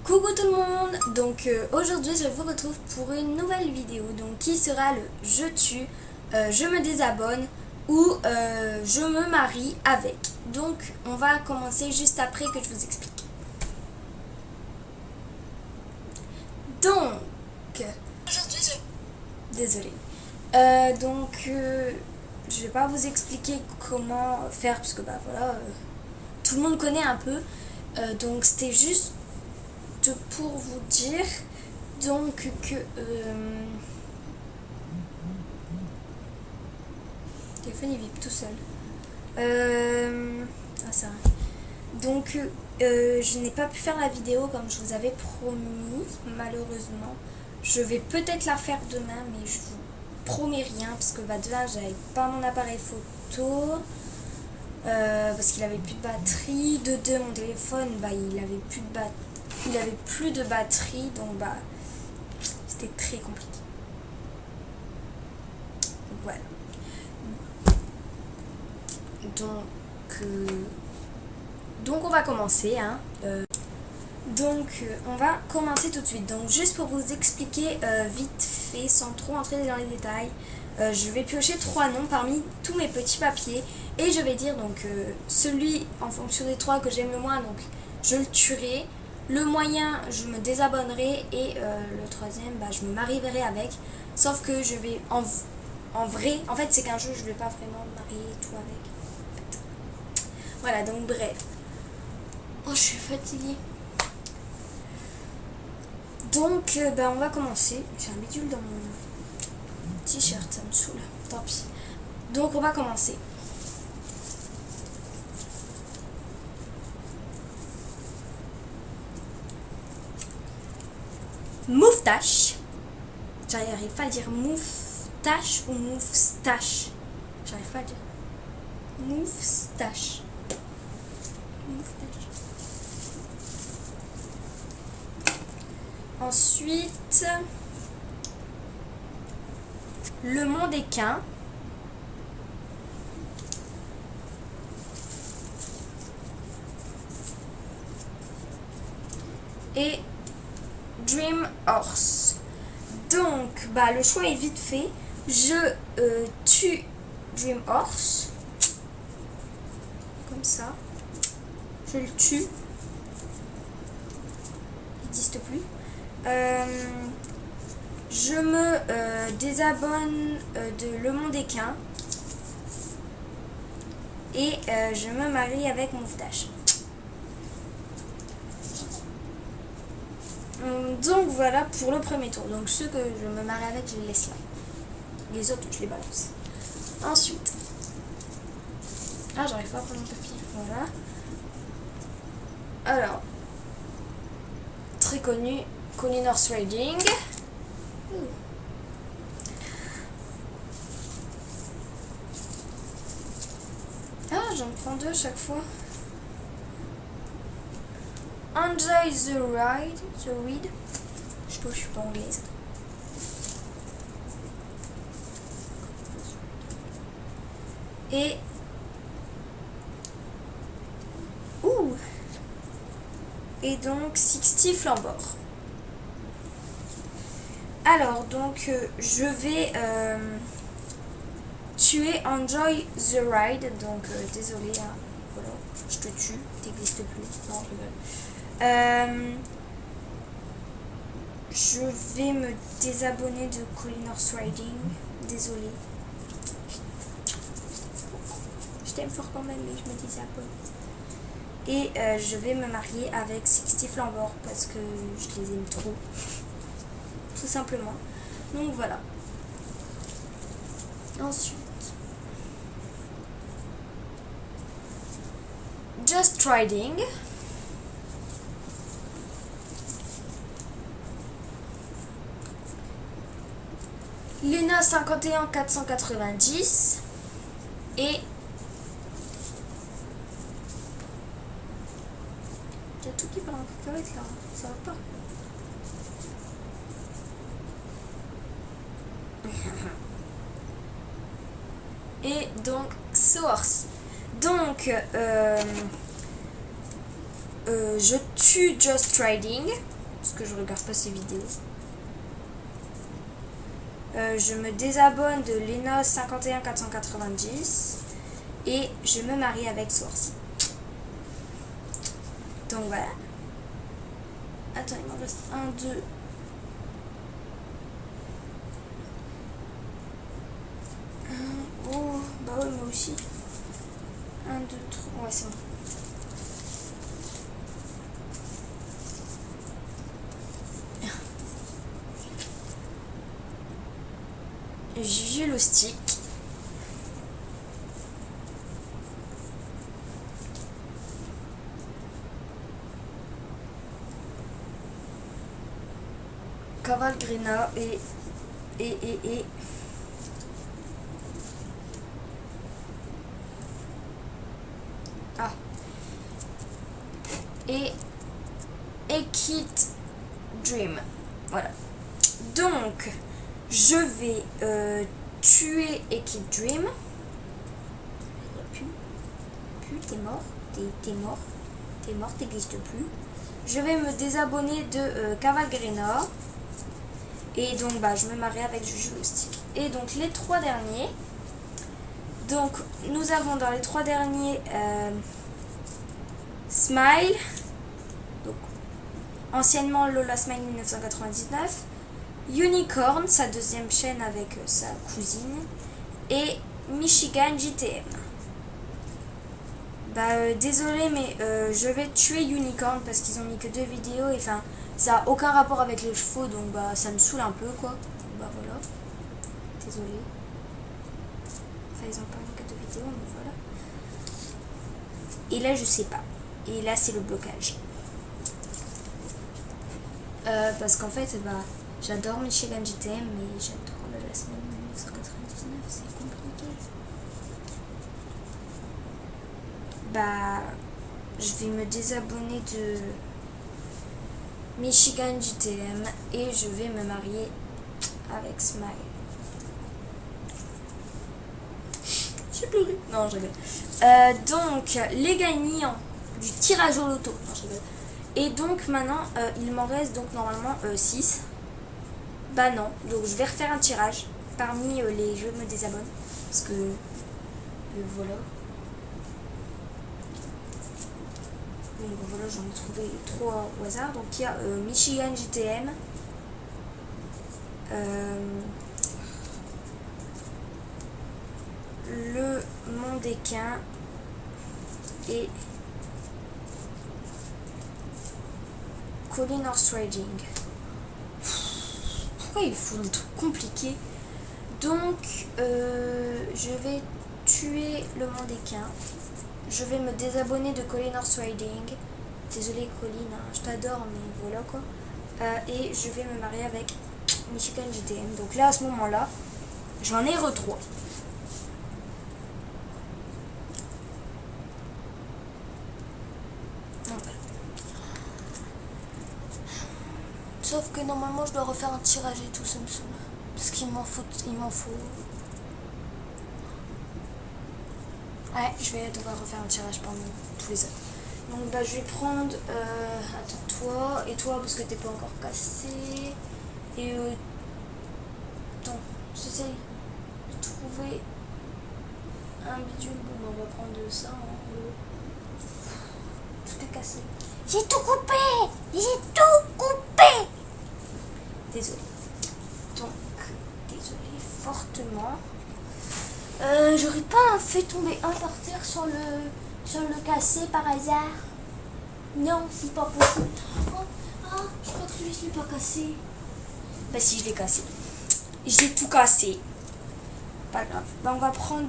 Coucou tout le monde, donc aujourd'hui je vous retrouve pour une nouvelle vidéo donc qui sera le je tue, je me désabonne ou je me marie avec. Donc on va commencer juste après que je vous explique. Donc aujourd'hui désolée. Je vais pas vous expliquer comment faire parce que tout le monde connaît un peu. Donc c'était juste pour vous dire donc que le téléphone il vibre tout seul. C'est vrai. Donc je n'ai pas pu faire la vidéo comme je vous avais promis, malheureusement. Je vais peut-être la faire demain, mais je vous promets rien parce que demain j'avais pas mon appareil photo. Parce qu'il avait plus de batterie. De deux, mon téléphone il avait plus de batterie, donc c'était très compliqué. Voilà. Donc on va commencer on va commencer tout de suite. Donc juste pour vous expliquer vite fait sans trop entrer dans les détails, je vais piocher 3 noms parmi tous mes petits papiers et je vais dire donc celui en fonction des 3 que j'aime le moins, donc je le tuerai. Le moyen, je me désabonnerai et le troisième, je me marierai avec. Sauf que je vais en vrai, en fait c'est qu'un jeu, je vais pas vraiment me marier et tout avec. Voilà, donc bref. Oh, je suis fatiguée. Donc on va commencer. J'ai un bidule dans mon t-shirt, ça me saoule. Tant pis. Donc on va commencer. Moustache. J'arrive pas à dire moustache ou moustache. J'arrive pas à dire. Moustache. Ensuite, le Mondéquin. Et Dream Horse. Donc, le choix est vite fait. Je tue Dream Horse. Comme ça. Je le tue. Il n'existe plus. Je me désabonne de Le Mondéquin. Et je me marie avec Moustache. Donc voilà pour le premier tour. Donc ceux que je me marie avec, je les laisse là. Les autres, je les balance. Ensuite. J'arrive pas à prendre mon papier. Voilà. Alors. Très connu. Colin Horse Riding. J'en prends deux chaque fois. Enjoy the ride. Je suis pas anglaise. Et donc 60 Flambord. Alors donc je vais tuer Enjoy the Ride. Donc désolé, voilà, je te tue, t'existes plus. Non, je rigole. Je vais me désabonner de Colin Horse Riding. Désolé. Je t'aime fort quand même, mais je me désabonne. Et je vais me marier avec 60 Flambord parce que je les aime trop. Tout simplement. Donc voilà. Ensuite. Just Riding. Luna 51 490. Et il y a tout qui parle en cacahuète là, ça va pas. Et donc Source. Donc je tue Just Riding, parce que je regarde pas ses vidéos. Je me désabonne de Lena 51490 et je me marie avec Source. Donc voilà. Attends, il m'en reste 1, 2. Oh, bah ouais, moi aussi. 1, 2, 3. Ouais, c'est bon. Juju le stick. Cavalgrina et ah et Ekid Dream. Voilà. Donc je vais tuer Ekid Dream. Plus t'es mort, t'es mort, t'existes plus. Je vais me désabonner de Cavalgrina. Et donc bah je me marie avec Juju le stick. Et donc les 3 derniers. Donc nous avons dans les 3 derniers Smile. Donc anciennement Lola Smile 1999. Unicorn, sa deuxième chaîne avec sa cousine. Et Michigan JTM. Bah désolé mais je vais tuer Unicorn parce qu'ils ont mis que 2 vidéos et enfin ça n'a aucun rapport avec les chevaux donc bah ça me saoule un peu quoi. Bah voilà. Désolé. Enfin ils ont pas mis que 2 vidéos mais voilà. Et là je sais pas. Et là c'est le blocage. Parce qu'en fait bah j'adore Michigan JTM mais j'adore la semaine 1999, c'est compliqué. Bah je vais me désabonner de Michigan JTM et je vais me marier avec Smile. J'ai pleuré. Non, je rigole. Donc les gagnants du tirage au loto. Non, je rigole. Et donc maintenant il m'en reste donc normalement 6. Bah non, donc je vais refaire un tirage parmi les je me désabonne parce que voilà. Donc voilà, j'en ai trouvé 3 au hasard. Donc il y a Michigan JTM, le Mondéquin et Colin Horse Riding. Pourquoi il faut des trucs compliqués? Donc je vais tuer le Mondéquin. Je vais me désabonner de Colin Horse Riding. Désolée Colin, hein, je t'adore mais voilà quoi. Et je vais me marier avec Michigan JTM. Donc là à ce moment là, j'en ai re 3. Sauf que normalement je dois refaire un tirage et tout, ça me saoule. Parce qu'il m'en faut. Ouais, je vais devoir refaire un tirage parmi tous les autres. Donc bah je vais prendre attends toi et toi parce que t'es pas encore cassé. Et attends, j'essaye de trouver un bidule. Bon bah on va prendre ça en haut. Tout est cassé. J'ai tout coupé. Désolée. Donc désolée fortement. J'aurais pas fait tomber un par terre sur le cassé par hasard. Non, c'est pas possible. Je crois que lui je l'ai pas cassé. Bah si, je l'ai cassé. J'ai tout cassé. Pas grave. Bah on va prendre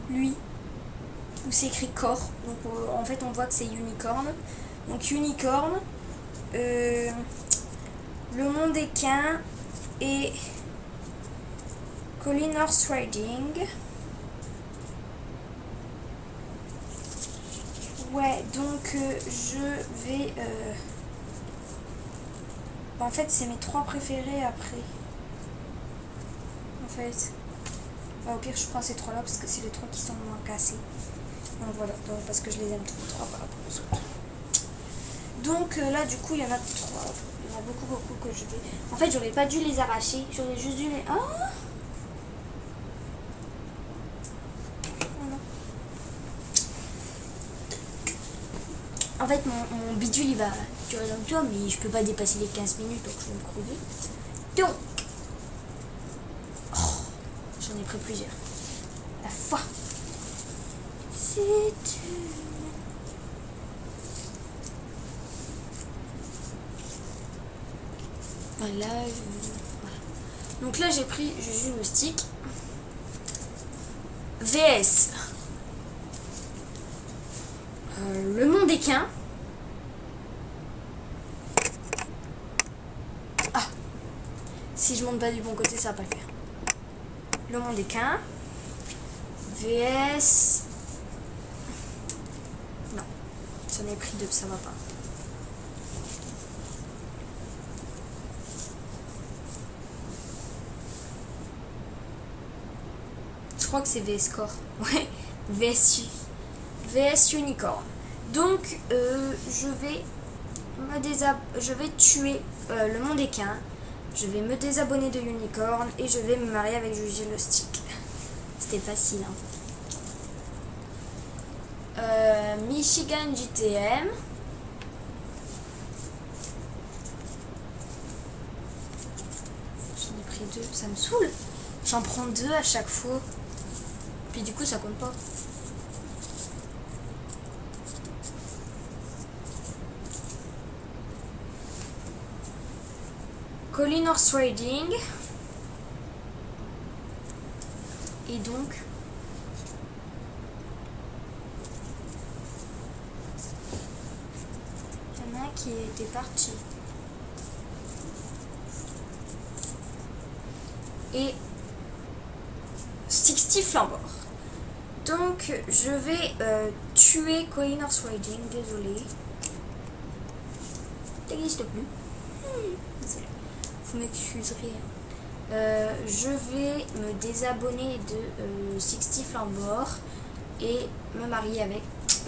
lui. Où c'est écrit corps. Donc en fait on voit que c'est Unicorn. Donc Unicorn. Le Mondéquin et Colin Horse Riding. Ouais, donc je vais... En fait, c'est mes 3 préférés après. En fait. Bah, au pire, je prends ces 3 là parce que c'est les 3 qui sont moins cassés. Donc voilà, donc, parce que je les aime tous les 3 par rapport aux autres. Donc là du coup il y en a 3. Il y en a beaucoup que je vais... En fait j'aurais pas dû les arracher. J'aurais juste dû les... Oh, en fait mon bidule il va durer longtemps, mais je peux pas dépasser les 15 minutes, donc je vais me crever. Donc j'en ai pris plusieurs. La foi. C'est une... Voilà, voilà. Donc là j'ai pris Juju le stick. VS. Le monde équin. Ah, si je monte pas du bon côté, ça va pas le faire. Le monde équin. VS. Non, j'en ai pris 2, ça va pas. Je crois que c'est VS Core. Ouais, VS Unicorn. Donc, je vais tuer le monde équin. Je vais me désabonner de Unicorn et je vais me marier avec Juju le stick. C'était facile, hein. Michigan JTM. J'en ai pris 2, ça me saoule. J'en prends 2 à chaque fois. Puis du coup, ça compte pas. Colin Horse Riding. Et donc... il y en a un qui était parti. Et 60 Flambord. Donc je vais tuer Colin Horse Riding, désolé. N'existe plus. Désolé. Vous m'excuserez. Je vais me désabonner de 60 Flambord et me marier avec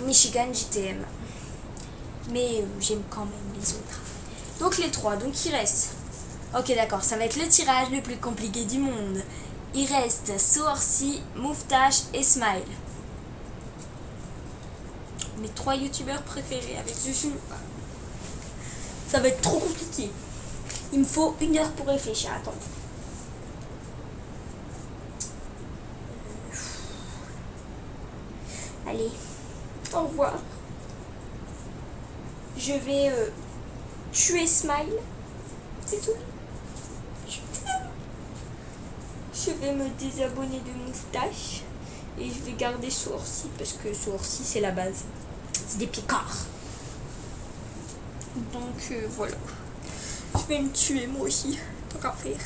Michigan JTM. Mais j'aime quand même les autres. Donc les 3, donc il reste... Ok d'accord, ça va être le tirage le plus compliqué du monde. Il reste Sourcy, Moustache et Smile. Mes 3 youtubeurs préférés avec Zuzu. Ça va être trop compliqué. Il me faut 1 heure pour réfléchir. Attends. Allez, au revoir. Je vais tuer Smile. C'est tout. Je vais me désabonner de Moustache. Et je vais garder Sourcy parce que Sourcy c'est la base. C'est des picards. Donc voilà. Je vais me tuer moi aussi. Tant qu'à faire.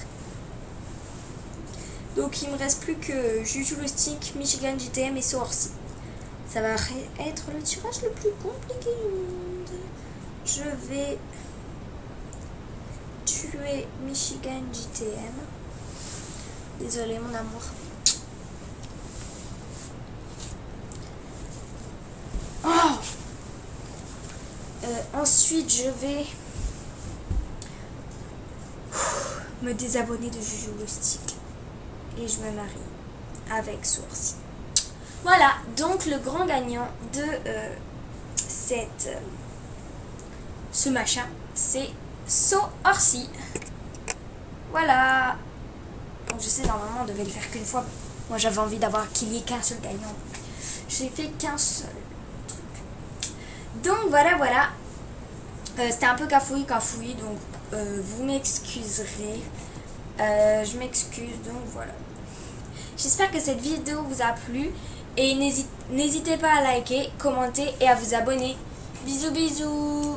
Donc il me reste plus que Juju le stick, Michigan JTM et Sourcy. Ça va être le tirage le plus compliqué du monde. Je vais tuer Michigan JTM. Désolée mon amour. Oh, ensuite je vais me désabonner de Juju le stick. Et je me marie avec Sourcy. Voilà, donc le grand gagnant de ce machin, c'est Sourcy. Voilà. Donc je sais, normalement on devait le faire qu'une fois. Moi j'avais envie d'avoir qu'il y ait qu'un seul gagnant. J'ai fait qu'un seul truc. Donc voilà. C'était un peu cafouille, donc vous m'excuserez. Je m'excuse, donc voilà. J'espère que cette vidéo vous a plu. Et n'hésitez pas à liker, commenter et à vous abonner. Bisous bisous.